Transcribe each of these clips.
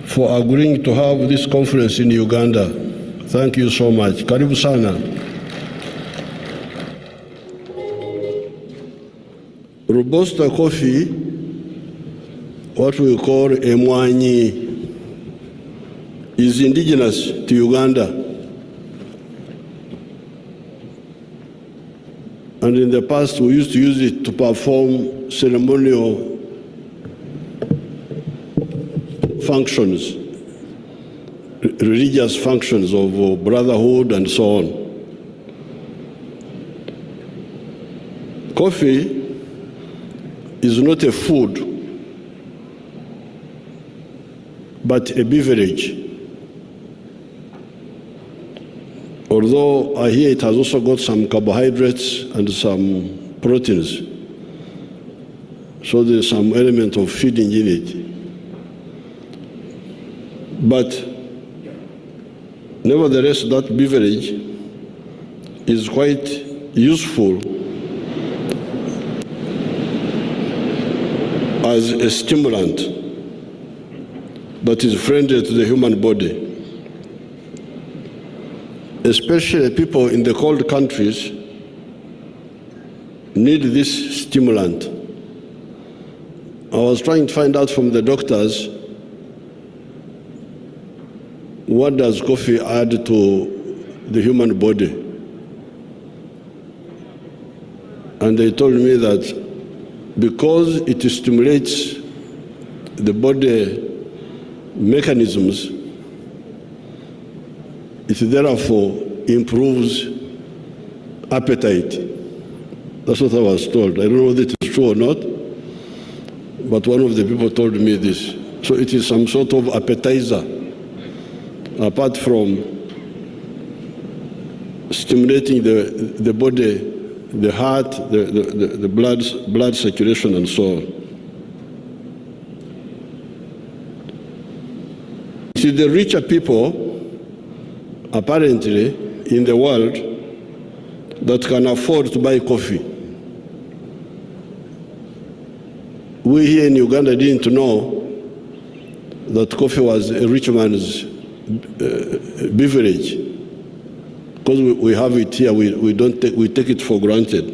for agreeing to have this conference in Uganda. Thank you so much. Karibu sana. Robusta coffee, what we call emwanyi, is indigenous to Uganda. And in the past, we used to use it to perform ceremonial functions, religious functions of brotherhood and so on. Coffee is not a food, but a beverage. Although I hear it has also got some carbohydrates and some proteins, so there's some element of feeding in it. But nevertheless, that beverage is quite useful as a stimulant that is friendly to the human body. Especially people in the cold countries need this stimulant. I was trying to find out from the doctors, what does coffee add to the human body? And they told me that because it stimulates the body mechanisms, it therefore improves appetite. That's what I was told. I don't know whether it is true or not, but one of the people told me this. So it is some sort of appetizer, apart from stimulating the body, the heart, the blood circulation, and so on. To the richer people, apparently, in the world, that can afford to buy coffee. We here in Uganda didn't know that coffee was a rich man's beverage. Because we have it here, we take it for granted.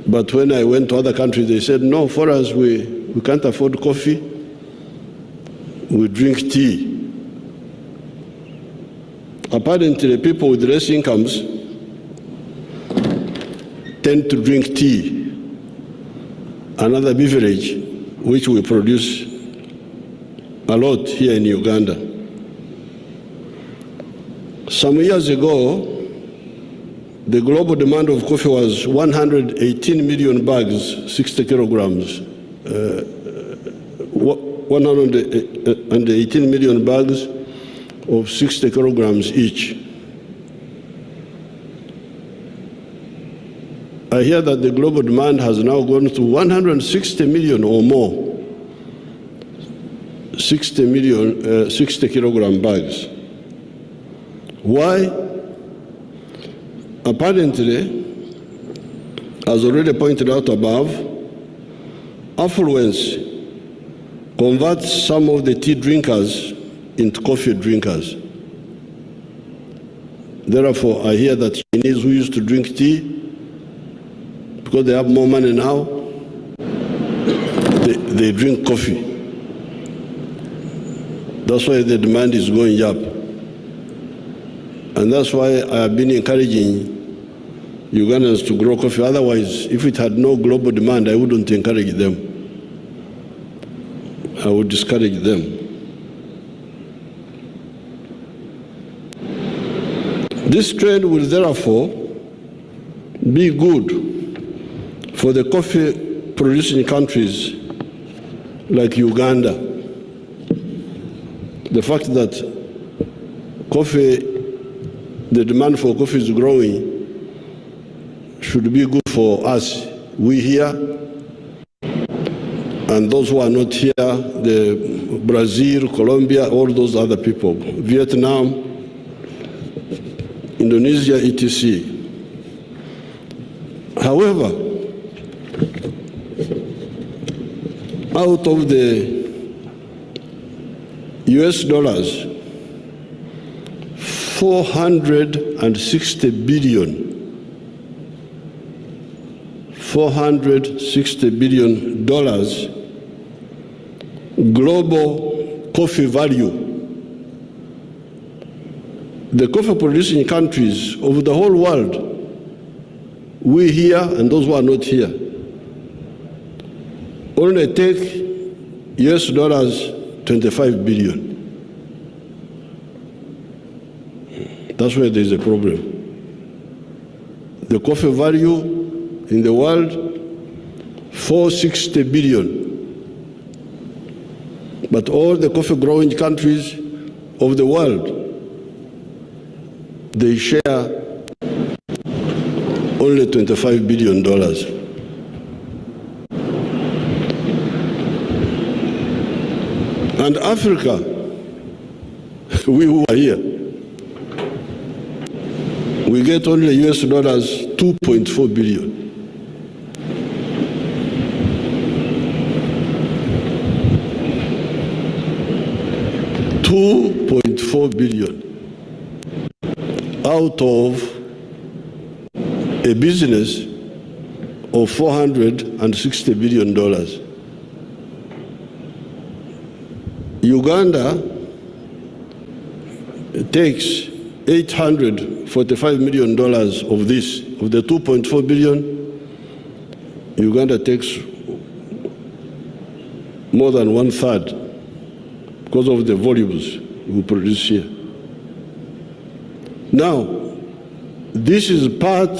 But when I went to other countries, they said, no, for us, we can't afford coffee, we drink tea. Apparently, people with less incomes tend to drink tea, another beverage which we produce a lot here in Uganda. Some years ago, the global demand of coffee was 118 million bags, 60 kilograms. 118 million bags of 60 kilograms each. I hear that the global demand has now gone to 160 million or more, 60 kilogram bags. Why? Apparently, as already pointed out above, affluence converts some of the tea drinkers into coffee drinkers. Therefore, I hear that Chinese who used to drink tea, because they have more money now, they drink coffee. That's why the demand is going up. And that's why I have been encouraging Ugandans to grow coffee. Otherwise, if it had no global demand, I wouldn't encourage them. I would discourage them. This trend will therefore be good for the coffee producing countries like Uganda. The fact that coffee, the demand for coffee is growing, should be good for us, we here, and those who are not here, the Brazil, Colombia, all those other people, Vietnam, Indonesia, etc. However, out of the US dollars, 460 billion global coffee value. The coffee producing countries of the whole world, we here and those who are not here, only take US dollars 25 billion. That's where there's a problem. The coffee value in the world, 460 billion. But all the coffee growing countries of the world, they share only $25 billion. And Africa, we who are here, we get only US dollars 2.4 billion. $2.4 billion out of a business of $460 billion. Uganda takes $845 million of this, of the 2.4 billion. Uganda takes more than 1/3 because of the volumes we produce here. Now, this is part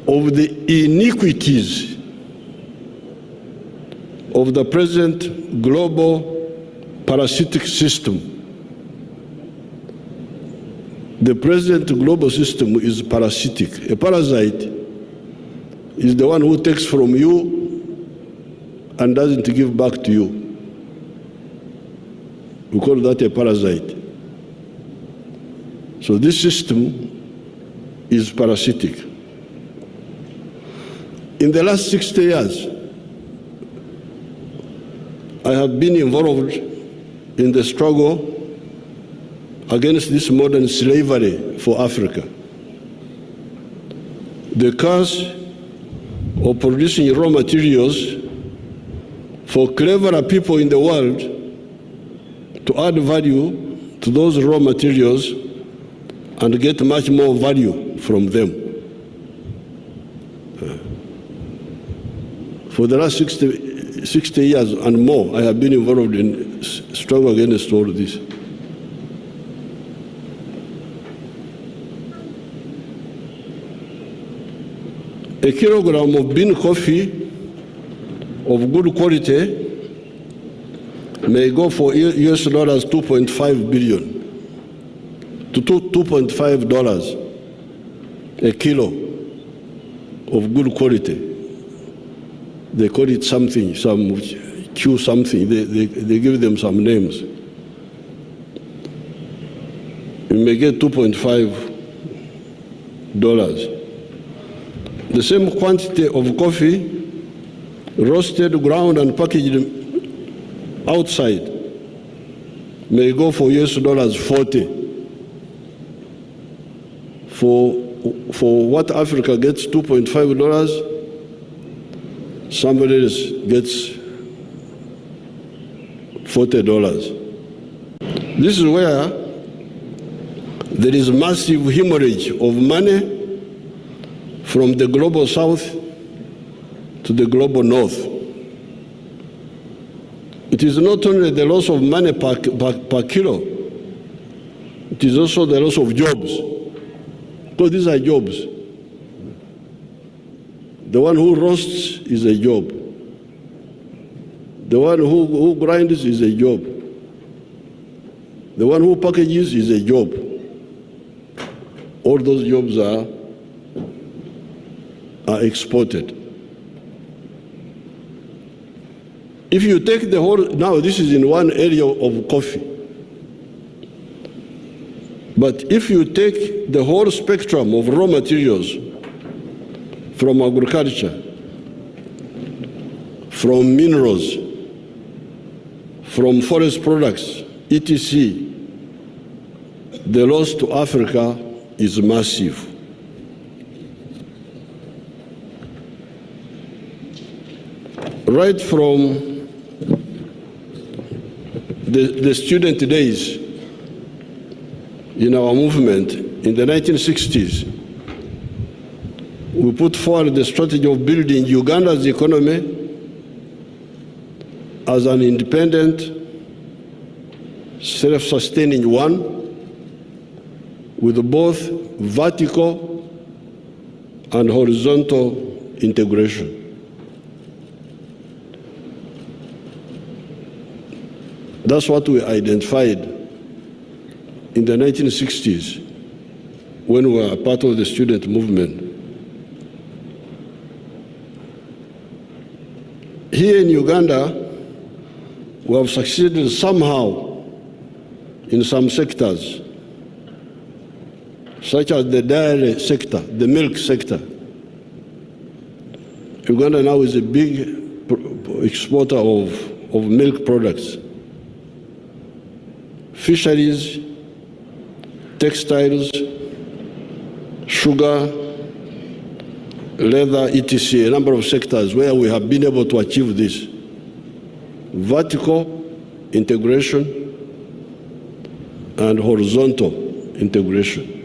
of the iniquities of the present global parasitic system. The present global system is parasitic. A parasite is the one who takes from you and doesn't give back to you. We call that a parasite. So this system is parasitic. In the last 60 years, I have been involved in the struggle against this modern slavery for Africa. The cause of producing raw materials for cleverer people in the world to add value to those raw materials and get much more value from them. For the last 60 years and more, I have been involved in struggle against all this. A kilogram of bean coffee of good quality may go for US dollars 2.5 billion to $2.5 a kilo of good quality. They call it something, some Q something. They give them some names. You may get $2.5. The same quantity of coffee, roasted, ground, and packaged outside, may go for US dollars 40. For what Africa gets $2.5, somebody else gets $40. This is where there is massive hemorrhage of money from the global south to the global north. It is not only the loss of money per kilo, it is also the loss of jobs, because these are jobs. The one who roasts is a job. The one who grinds is a job. The one who packages is a job. All those jobs are exported. If you take the whole, now this is in one area of coffee, but if you take the whole spectrum of raw materials from agriculture, from minerals, from forest products, etc., the loss to Africa is massive. Right from the student days in our movement in the 1960s, we put forward the strategy of building Uganda's economy as an independent, self-sustaining one with both vertical and horizontal integration. That's what we identified in the 1960s when we were part of the student movement. Here in Uganda, we have succeeded somehow in some sectors, such as the dairy sector, the milk sector. Uganda now is a big exporter of milk products. Fisheries, textiles, sugar, leather, etc., a number of sectors where we have been able to achieve this. Vertical integration and horizontal integration.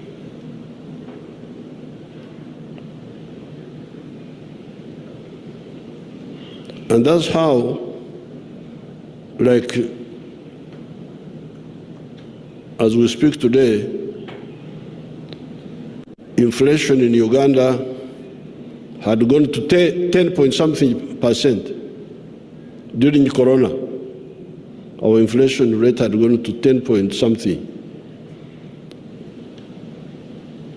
And that's how, like, as we speak today, inflation in Uganda had gone to 10-point-something% during Corona. Our inflation rate had gone to 10-point-something.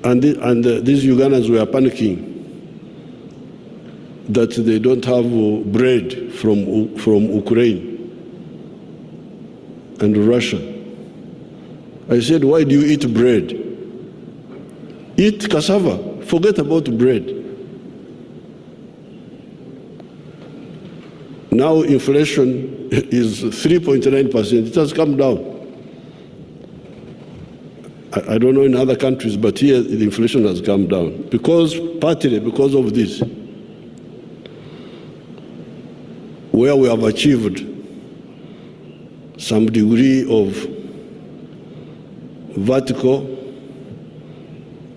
And these Ugandans were panicking that they don't have bread from Ukraine and Russia. I said, why do you eat bread? Eat cassava, forget about bread. Now inflation is 3.9%, it has come down. I don't know in other countries, but here the inflation has come down, partly because of this, where we have achieved some degree of vertical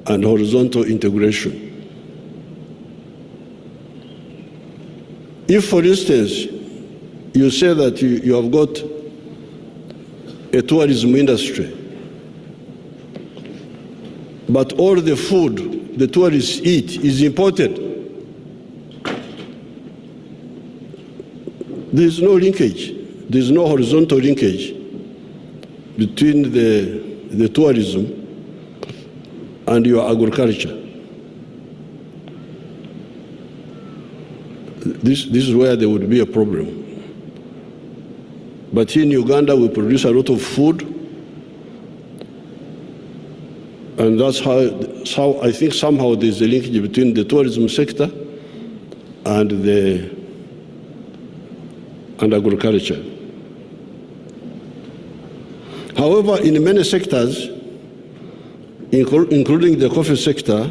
and horizontal integration. If, for instance, you say that you have got a tourism industry, but all the food the tourists eat is imported, there is no linkage, there is no horizontal linkage between the tourism and your agriculture. This is where there would be a problem. But here in Uganda, we produce a lot of food, and that's how I think somehow there's a linkage between the tourism sector and agriculture. However, in many sectors, including the coffee sector,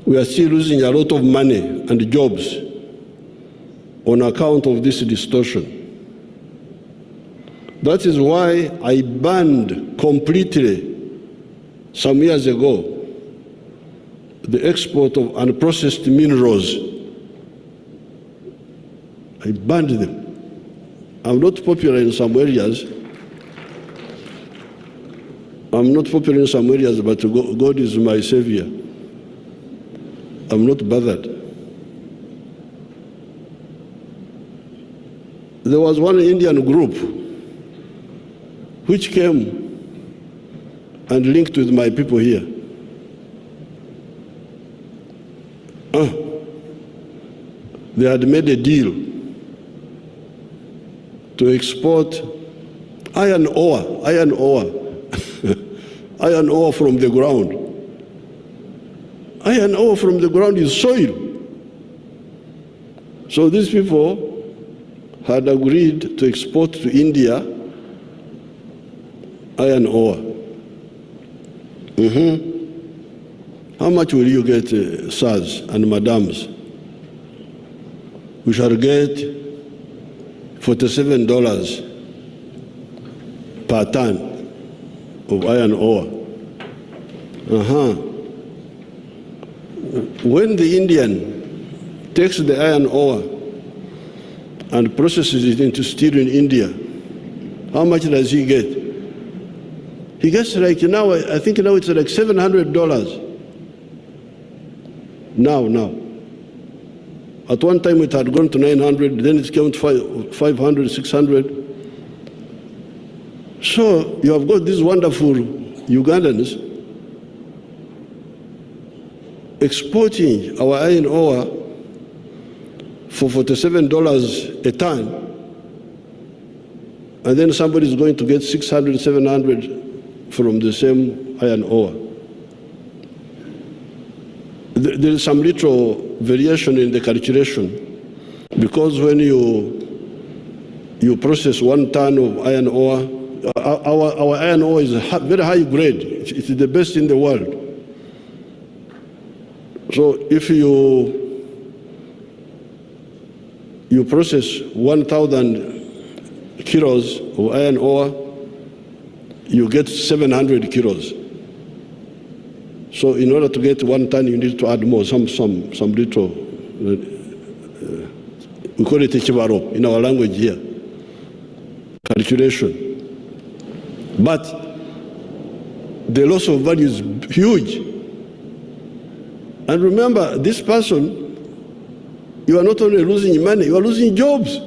we are still losing a lot of money and jobs on account of this distortion. That is why I banned completely, some years ago, the export of unprocessed minerals. I banned them. I'm not popular in some areas. But God is my savior. I'm not bothered. There was one Indian group which came and linked with my people here. They had made a deal to export iron ore iron ore from the ground. Iron ore from the ground is soil. So these people had agreed to export to India iron ore. How much will you get, sirs and madams? We shall get $47 per ton of iron ore. When the Indian takes the iron ore and processes it into steel in India, how much does he get? He gets like now, I think now it's like $700. Now. At one time it had gone to 900, then it came to 500, 600. So you have got these wonderful Ugandans exporting our iron ore for $47 a ton, and then somebody is going to get 600, 700 from the same iron ore. There is some little variation in the calculation, because when you process 1 ton of iron ore, our iron ore is very high grade. It's the best in the world. So if you process 1,000 kilos of iron ore, you get 700 kilos. So in order to get 1 ton, you need to add more, some little, we call it chibaro in our language here, calculation. But the loss of value is huge. And remember, this person, you are not only losing money, you are losing jobs.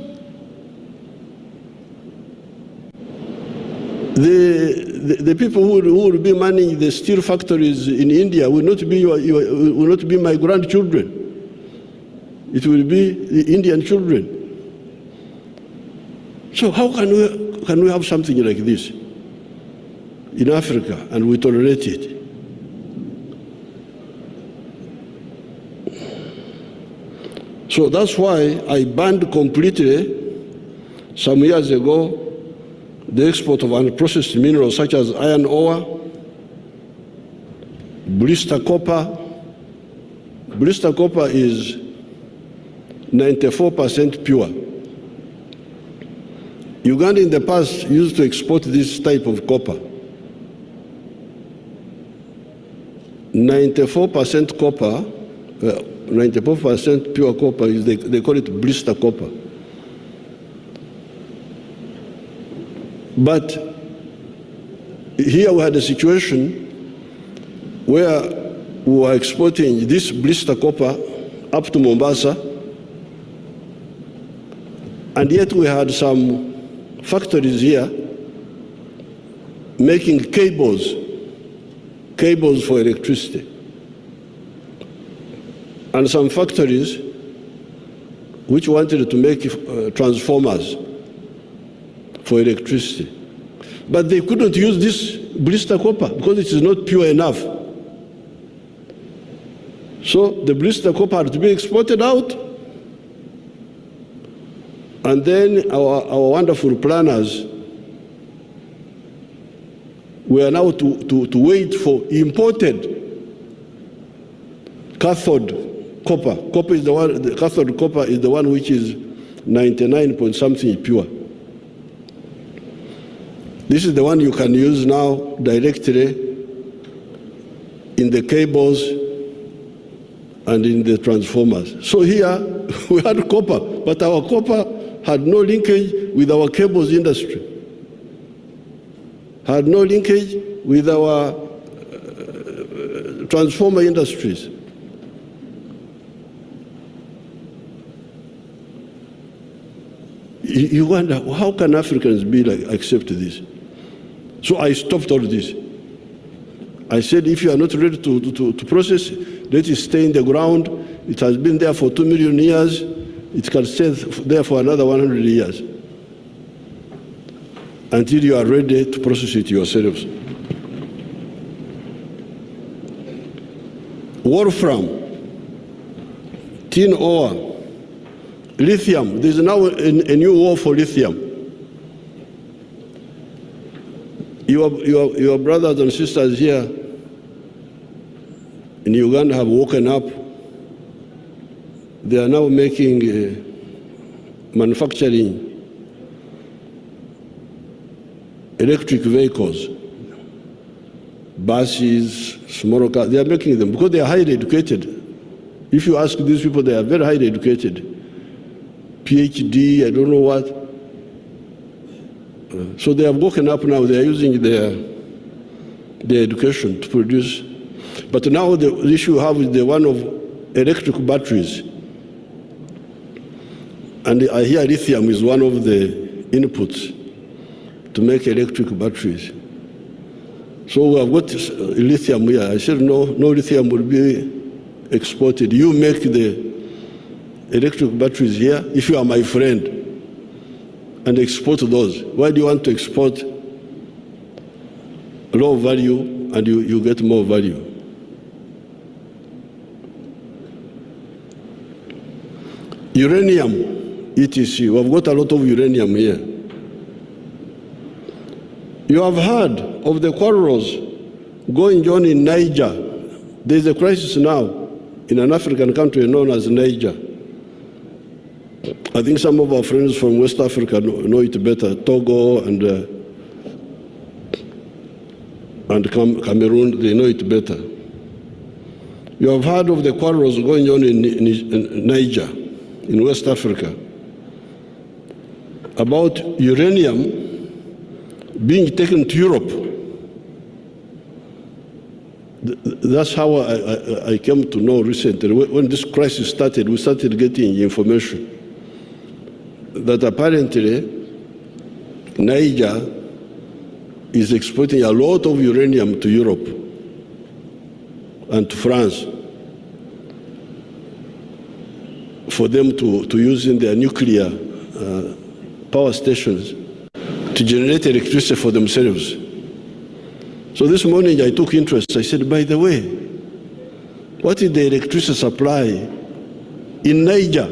The people who will be manning the steel factories in India will not be my grandchildren. It will be the Indian children. So how can we have something like this in Africa and we tolerate it? So that's why I banned completely some years ago the export of unprocessed minerals such as iron ore, blister copper. Blister copper is 94% pure. Uganda in the past used to export this type of copper. 94% copper, 94% pure copper, they call it blister copper. But here we had a situation where we were exporting this blister copper up to Mombasa, and yet we had some factories here making cables for electricity, and some factories which wanted to make transformers for electricity. But they couldn't use this blister copper because it is not pure enough. So the blister copper had to be exported out. And then our wonderful planners were now to wait for imported cathode copper. The cathode copper is the one which is 99 point something pure. This is the one you can use now directly in the cables and in the transformers. So here we had copper, but our copper had no linkage with our cables industry, had no linkage with our transformer industries. You wonder, how can Africans accept this? So I stopped all this. I said, if you are not ready to process, let it stay in the ground. It has been there for 2 million years. It can stay there for another 100 years until you are ready to process it yourselves. Wolfram, tin ore, Lithium, there's now a new war for lithium. Your brothers and sisters here in Uganda have woken up. They are now making, manufacturing electric vehicles, buses, small cars. They are making them because they are highly educated. If you ask these people, they are very highly educated. PhD, I don't know what. So they have woken up now. They are using their education to produce. But now the issue you have is the one of electric batteries. And I hear lithium is one of the inputs to make electric batteries. So we have got lithium here. I said, no lithium will be exported. You make the electric batteries here if you are my friend and export those. Why do you want to export low value and you get more value? Uranium, etc. We've got a lot of uranium here. You have heard of the quarrels going on in Niger. There's a crisis now in an African country known as Niger. I think some of our friends from West Africa know it better, Togo and Cameroon, they know it better. You have heard of the quarrels going on in Niger, in West Africa, about uranium being taken to Europe. That's how I came to know recently. When this crisis started, we started getting information that apparently Niger is exporting a lot of uranium to Europe and to France for them to use in their nuclear power stations to generate electricity for themselves. So this morning I took interest. I said, by the way, what is the electricity supply in Niger?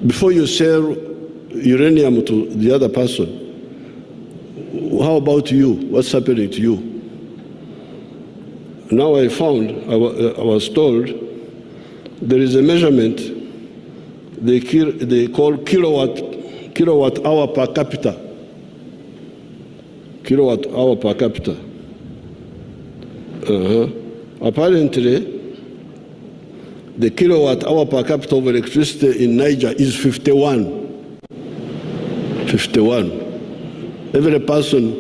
Before you sell uranium to the other person, how about you? What's happening to you? Now I found, I was told, there is a measurement they call kilowatt hour per capita. Kilowatt hour per capita. Apparently, the kilowatt hour per capita of electricity in Niger is 51. 51. Every person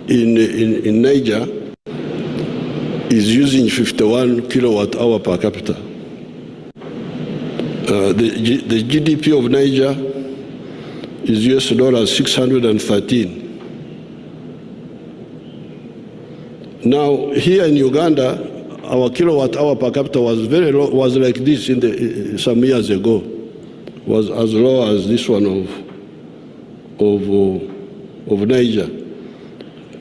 in Niger is using 51 kilowatt hour per capita. The GDP of Niger is US dollars 613. Now, here in Uganda, our kilowatt hour per capita was very low, was like this some years ago. Was as low as this one of Niger.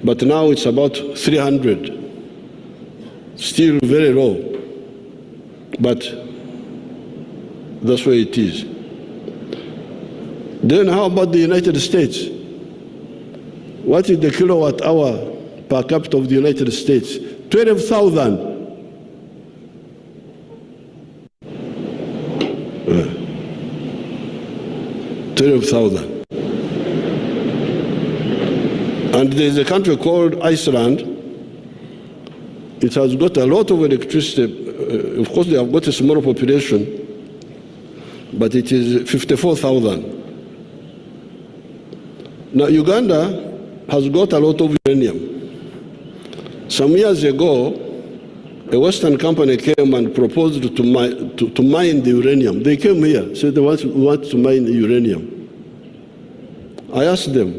But now it's about 300. Still very low. But that's where it is. Then how about the United States? What is the kilowatt hour per capita of the United States? 12,000. 12,000. And there's a country called Iceland. It has got a lot of electricity. Of course, they have got a small population, but it is 54,000. Now, Uganda has got a lot of uranium. Some years ago, a Western company came and proposed to mine the uranium. They came here, said they want to mine the uranium. I asked them,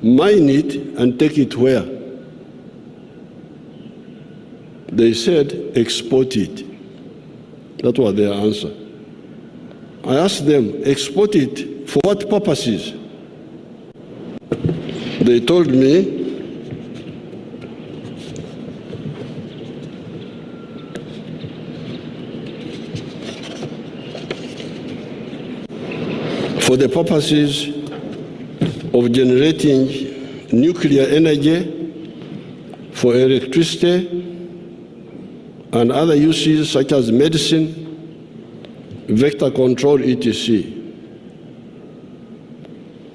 mine it and take it where? They said, export it. That was their answer. I asked them, export it for what purposes? They told me for the purposes of generating nuclear energy for electricity and other uses such as medicine, vector control, etc.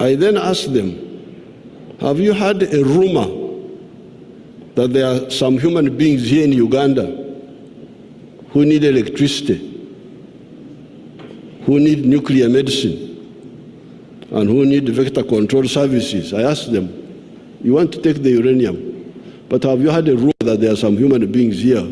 I then asked them, have you heard a rumor that there are some human beings here in Uganda who need electricity, who need nuclear medicine, and who need vector control services? I asked them, you want to take the uranium, but have you heard a rumor that there are some human beings here?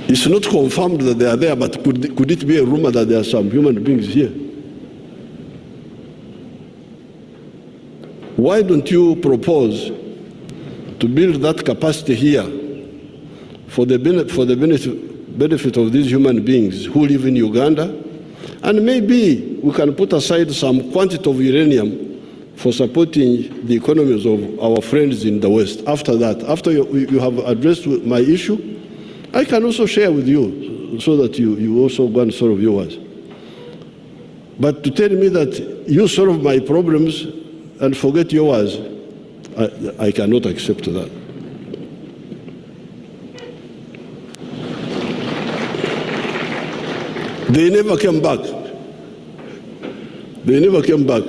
It's not confirmed that they are there, but could it be a rumor that there are some human beings here? Why don't you propose to build that capacity here for the benefit of these human beings who live in Uganda? And maybe we can put aside some quantity of uranium for supporting the economies of our friends in the West. After that, after you have addressed my issue, I can also share with you so that you also go and solve yours. But to tell me that you solve my problems and forget yours, I cannot accept that. They never came back. They never came back.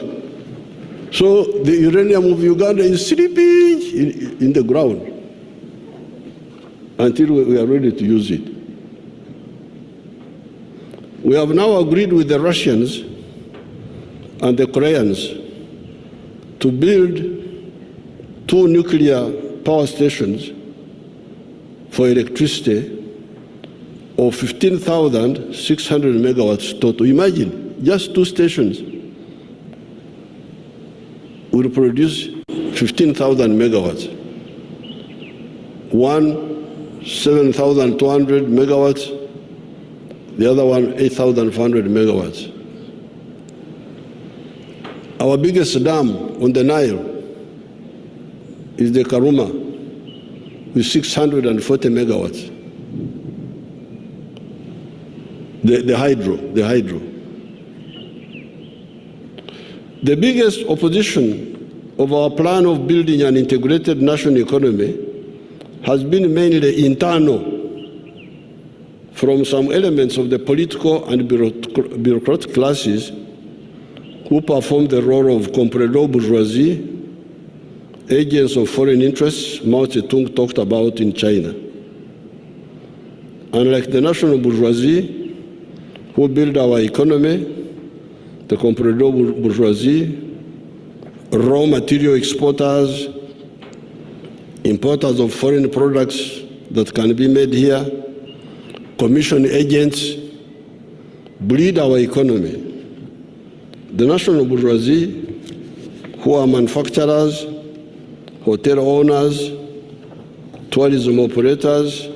So the uranium of Uganda is sleeping in the ground until we are ready to use it. We have now agreed with the Russians and the Koreans to build 2 nuclear power stations for electricity of 15,600 megawatts total. Imagine, just 2 stations will produce 15,000 megawatts. One 7,200 megawatts, the other one 8,400 megawatts. Our biggest dam on the Nile is the Karuma with 640 megawatts. The hydro. The biggest opposition of our plan of building an integrated national economy has been mainly internal, from some elements of the political and bureaucratic classes who perform the role of comprador bourgeoisie, agents of foreign interests Mao Zedong talked about in China. Unlike the national bourgeoisie who build our economy, the comprador bourgeoisie, raw material exporters, importers of foreign products that can be made here, commission agents, bleed our economy. The national bourgeoisie, who are manufacturers, hotel owners, tourism operators,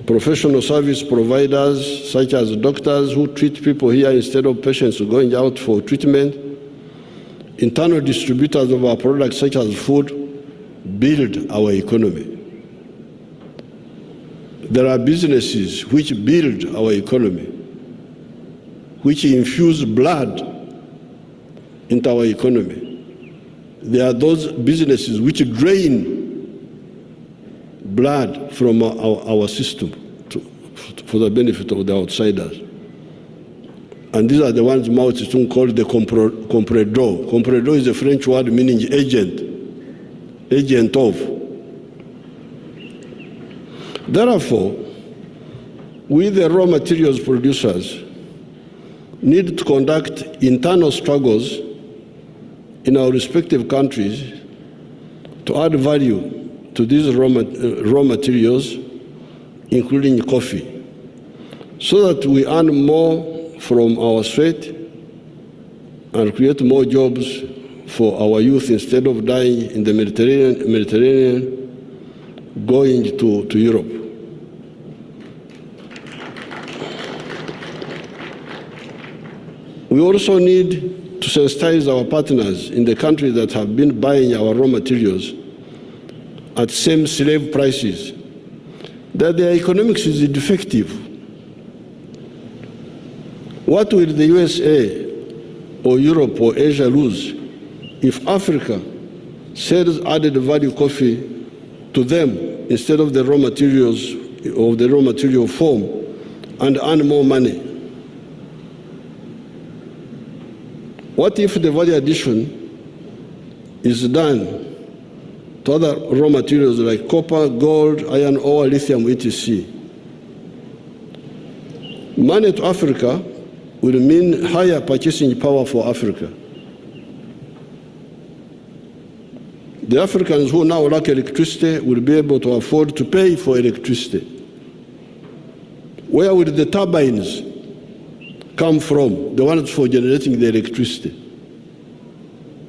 professional service providers such as doctors who treat people here instead of patients going out for treatment, internal distributors of our products such as food, build our economy. There are businesses which build our economy, which infuse blood into our economy. There are those businesses which drain blood from our system for the benefit of the outsiders. And these are the ones Mao Zedong called the comprador. Comprador is a French word meaning agent of. Therefore, we, the raw materials producers, need to conduct internal struggles in our respective countries to add value to these raw materials, including coffee, so that we earn more from our sweat and create more jobs for our youth instead of dying in the Mediterranean going to Europe. We also need to sensitize our partners in the countries that have been buying our raw materials at same slave prices that their economics is defective. What will the USA or Europe or Asia lose if Africa sells added value coffee to them instead of the raw materials or the raw material form and earn more money? What if the value addition is done to other raw materials like copper, gold, iron ore, lithium, etc.? Money to Africa will mean higher purchasing power for Africa. The Africans who now lack electricity will be able to afford to pay for electricity. Where will the turbines come from, the ones for generating the electricity?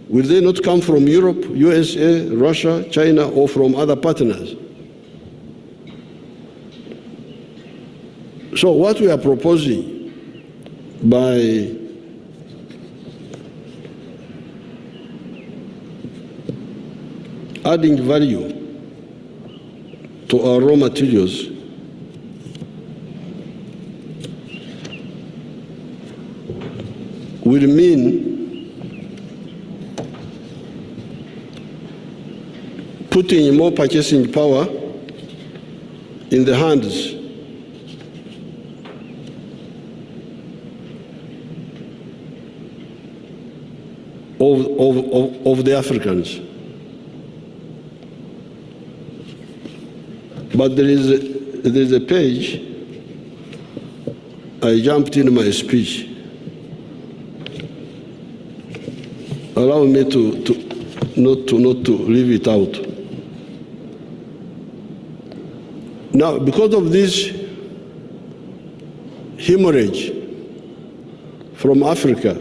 Will they not come from Europe, USA, Russia, China, or from other partners? So what we are proposing by adding value to our raw materials will mean putting more purchasing power in the hands of the Africans. But there is a page I jumped in my speech. Allow me not to leave it out. Now, because of this hemorrhage from Africa,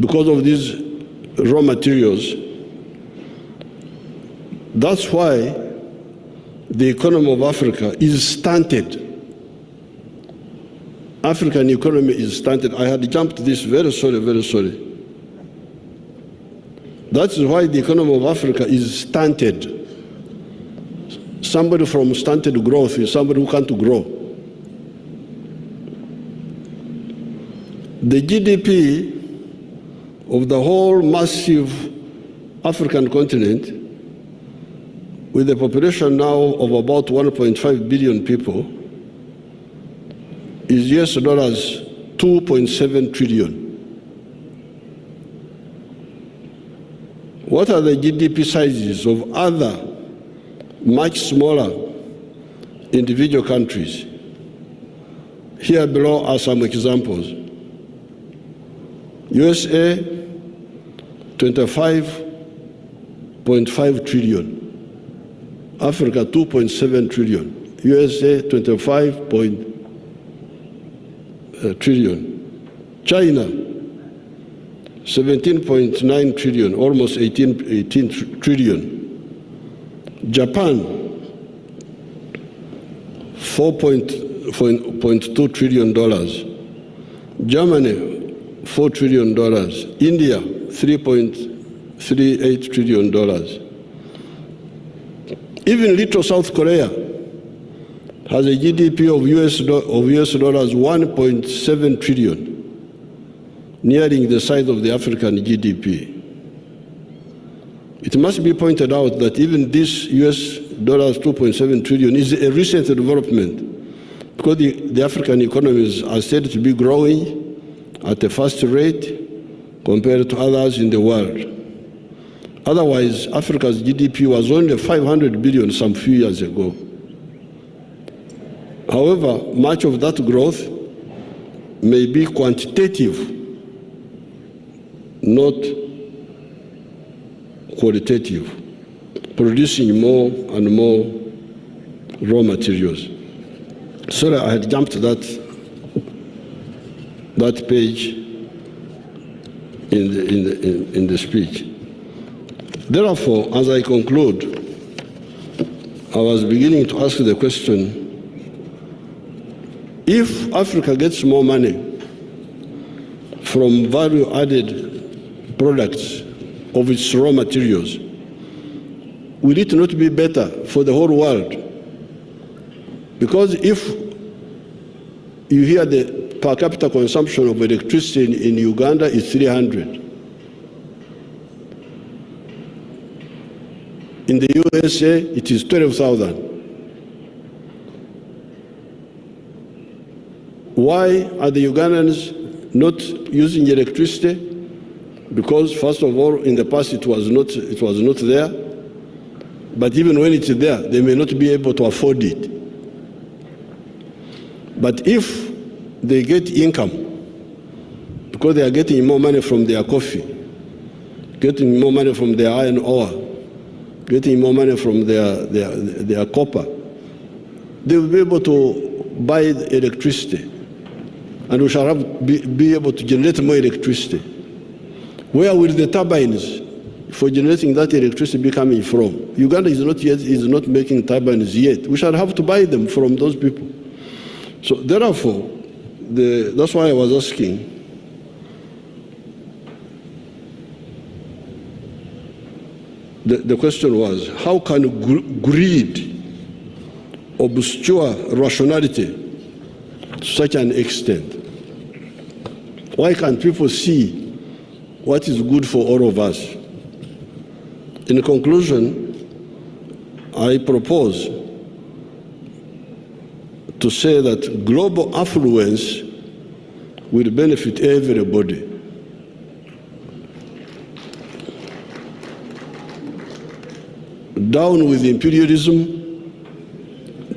because of these raw materials, that's why the economy of Africa is stunted. African economy is stunted. I had jumped this, very sorry, very sorry. That's why the economy of Africa is stunted. Somebody from stunted growth is somebody who can't grow. The GDP of the whole massive African continent, with a population now of about 1.5 billion people, is US dollars 2.7 trillion. What are the GDP sizes of other much smaller individual countries? Here below are some examples. USA, 25.5 trillion. Africa, 2.7 trillion. USA, 25 trillion. China, 17.9 trillion, almost 18 trillion. Japan, $4.2 trillion. Germany, $4 trillion. India, $3.38 trillion. Even little South Korea has a GDP of US dollars 1.7 trillion, nearing the size of the African GDP. It must be pointed out that even this US dollars 2.7 trillion is a recent development, because the African economies are said to be growing at a fast rate compared to others in the world. Otherwise, Africa's GDP was only 500 billion some few years ago. However, much of that growth may be quantitative, not qualitative, producing more and more raw materials. Sorry, I had jumped that page in the speech. Therefore, as I conclude, I was beginning to ask the question, if Africa gets more money from value-added products of its raw materials, will it not be better for the whole world? Because if you hear the per capita consumption of electricity in Uganda is 300. In the USA, it is 12,000. Why are the Ugandans not using electricity? Because first of all, in the past it was not there. But even when it's there, they may not be able to afford it. But if they get income, because they are getting more money from their coffee, getting more money from their iron ore, getting more money from their copper, they will be able to buy electricity. And we shall be able to generate more electricity. Where will the turbines for generating that electricity be coming from? Uganda is not making turbines yet. We shall have to buy them from those people. So therefore, that's why I was asking, the question was, how can greed obscure rationality to such an extent? Why can't people see what is good for all of us? In conclusion, I propose to say that global affluence will benefit everybody. Down with imperialism,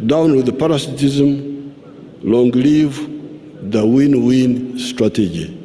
down with the parasitism, long live the win-win strategy.